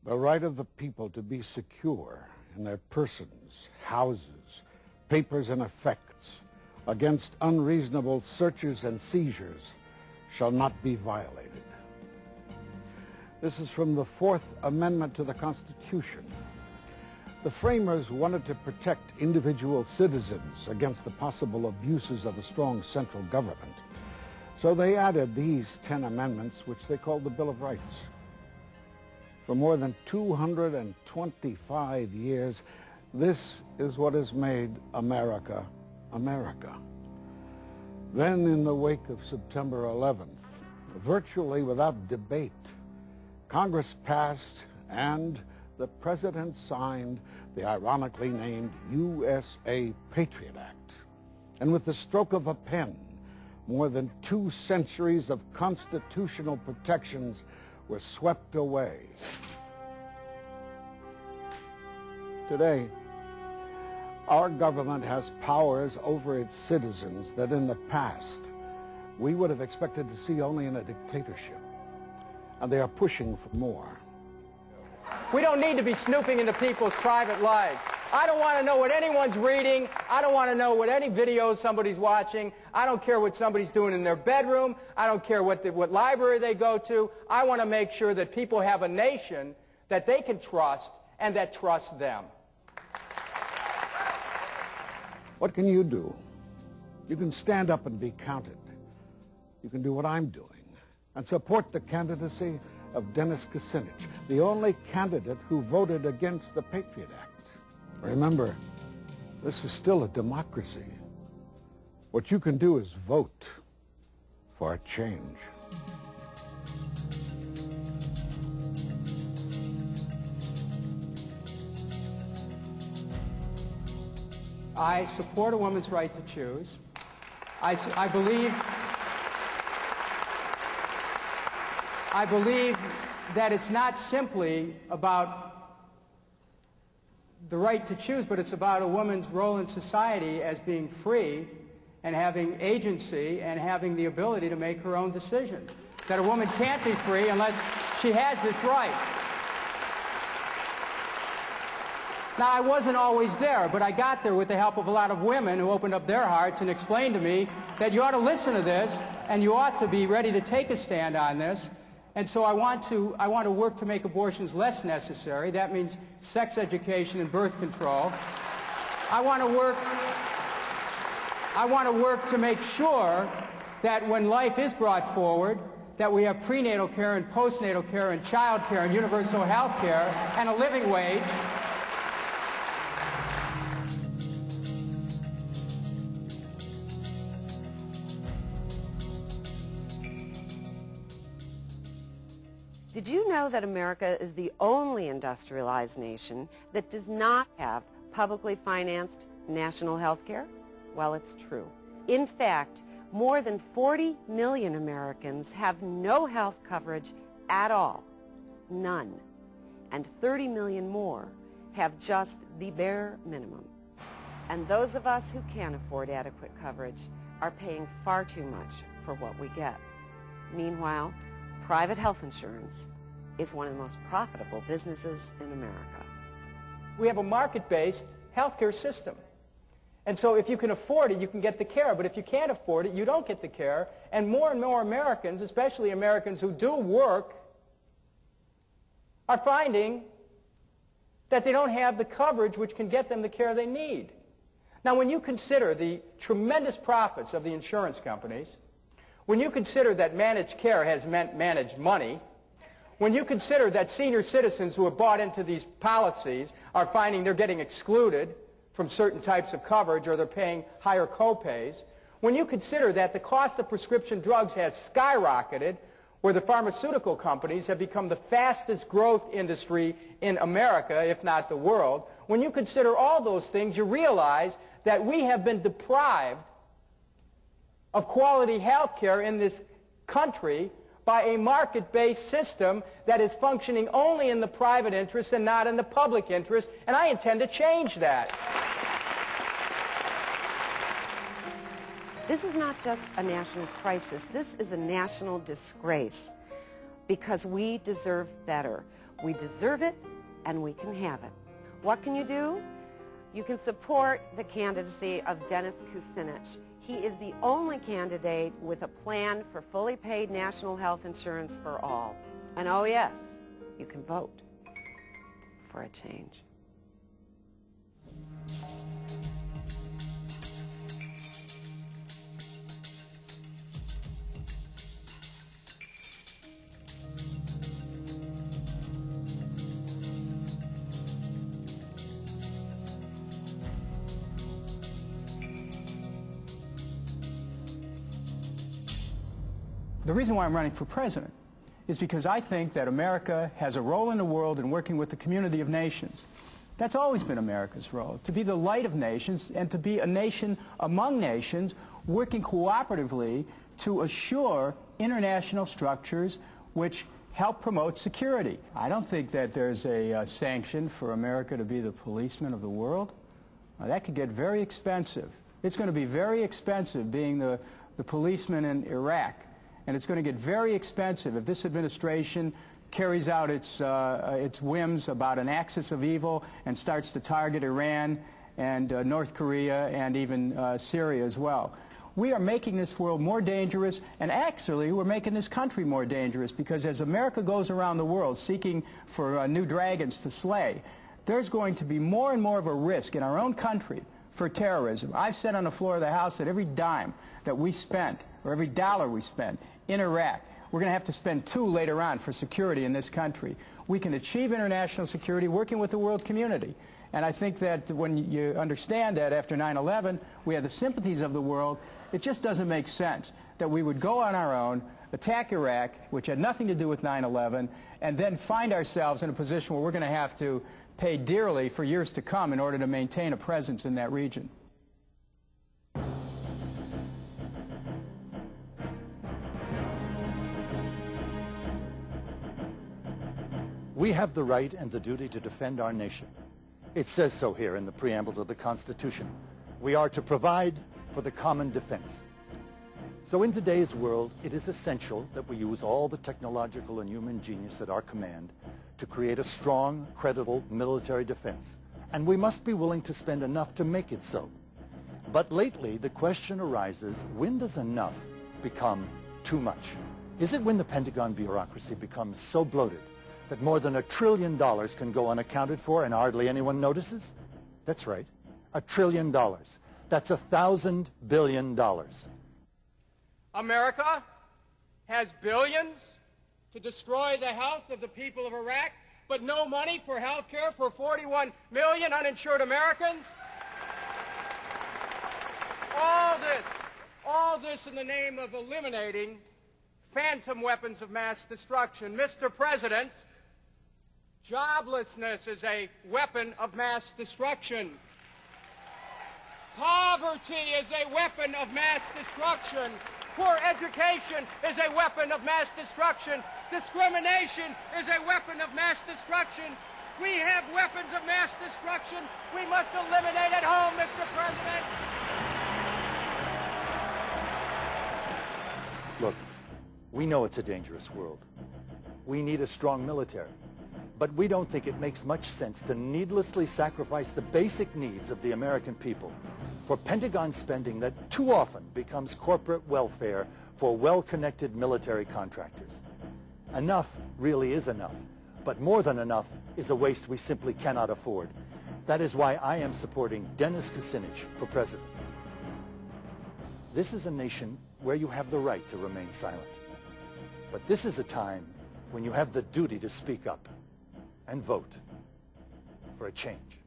The right of the people to be secure in their persons, houses, papers, and effects against unreasonable searches and seizures shall not be violated. This is from the Fourth Amendment to the Constitution. The framers wanted to protect individual citizens against the possible abuses of a strong central government. So they added these 10 amendments, which they called the Bill of Rights. For more than 225 years, this is what has made America, America. Then, in the wake of September 11th, virtually without debate, Congress passed and the President signed the ironically named USA Patriot Act. And with the stroke of a pen, more than 2 centuries of constitutional protections were swept away. Today, our government has powers over its citizens that in the past we would have expected to see only in a dictatorship. And they are pushing for more. We don't need to be snooping into people's private lives. I don't want to know what anyone's reading. I don't want to know what any videos somebody's watching. I don't care what somebody's doing in their bedroom. I don't care what library they go to. I want to make sure that people have a nation that they can trust and that trusts them. What can you do? You can stand up and be counted. You can do what I'm doing and support the candidacy of Dennis Kucinich, the only candidate who voted against the Patriot Act. Remember, this is still a democracy. What you can do is vote for a change. I support a woman's right to choose. I believe that it's not simply about the right to choose, but it's about a woman's role in society as being free and having agency and having the ability to make her own decisions. That a woman can't be free unless she has this right. Now, I wasn't always there, but I got there with the help of a lot of women who opened up their hearts and explained to me that you ought to listen to this and you ought to be ready to take a stand on this. And so I want to work to make abortions less necessary. That means sex education and birth control. I want to work to make sure that when life is brought forward, that we have prenatal care and postnatal care and child care and universal health care and a living wage. Did you know that America is the only industrialized nation that does not have publicly financed national health care? Well, it's true. In fact, more than 40 million Americans have no health coverage at all. None. And 30 million more have just the bare minimum. And those of us who can't afford adequate coverage are paying far too much for what we get. Meanwhile, private health insurance is one of the most profitable businesses in America. We have a market-based healthcare system. And so if you can afford it, you can get the care. But if you can't afford it, you don't get the care. And more Americans, especially Americans who do work, are finding that they don't have the coverage which can get them the care they need. Now, when you consider the tremendous profits of the insurance companies, when you consider that managed care has meant managed money, when you consider that senior citizens who have bought into these policies are finding they're getting excluded from certain types of coverage or they're paying higher co-pays, when you consider that the cost of prescription drugs has skyrocketed, where the pharmaceutical companies have become the fastest growth industry in America, if not the world, when you consider all those things, you realize that we have been deprived of quality health care in this country by a market-based system that is functioning only in the private interest and not in the public interest, and I intend to change that. This is not just a national crisis. This is a national disgrace because we deserve better. We deserve it, and we can have it. What can you do? You can support the candidacy of Dennis Kucinich. He is the only candidate with a plan for fully paid national health insurance for all. And oh yes, you can vote for a change. The reason why I'm running for president is because I think that America has a role in the world in working with the community of nations. That's always been America's role, to be the light of nations and to be a nation among nations working cooperatively to assure international structures which help promote security. I don't think that there's a sanction for America to be the policeman of the world. That could get very expensive. It's going to be very expensive being the policeman in Iraq. And it's going to get very expensive if this administration carries out its whims about an axis of evil and starts to target Iran and North Korea and even Syria as well. We are making this world more dangerous, and actually we're making this country more dangerous, because as America goes around the world seeking for new dragons to slay, there's going to be more and more of a risk in our own country for terrorism. I've said on the floor of the House that every dime that we spent, or every dollar we spent in Iraq, we're going to have to spend $2 later on for security in this country. We can achieve international security working with the world community. And I think that when you understand that after 9/11, we have the sympathies of the world, it just doesn't make sense that we would go on our own, attack Iraq, which had nothing to do with 9/11, and then find ourselves in a position where we're going to have to pay dearly for years to come in order to maintain a presence in that region. We have the right and the duty to defend our nation. It says so here in the preamble to the Constitution. We are to provide for the common defense. So in today's world, it is essential that we use all the technological and human genius at our command to create a strong, credible military defense. And we must be willing to spend enough to make it so. But lately, the question arises, when does enough become too much? Is it when the Pentagon bureaucracy becomes so bloated that more than $1 trillion can go unaccounted for and hardly anyone notices? That's right, $1 trillion. That's $1,000 billion. America has billions to destroy the health of the people of Iraq, but no money for health care for 41 million uninsured Americans? All this in the name of eliminating phantom weapons of mass destruction. Mr. President, joblessness is a weapon of mass destruction. Poverty is a weapon of mass destruction. Poor education is a weapon of mass destruction. Discrimination is a weapon of mass destruction. We have weapons of mass destruction we must eliminate at home, Mr. President. Look, we know it's a dangerous world. We need a strong military. But we don't think it makes much sense to needlessly sacrifice the basic needs of the American people for Pentagon spending that too often becomes corporate welfare for well-connected military contractors. Enough really is enough, but more than enough is a waste we simply cannot afford. That is why I am supporting Dennis Kucinich for president. This is a nation where you have the right to remain silent. But this is a time when you have the duty to speak up and vote for a change.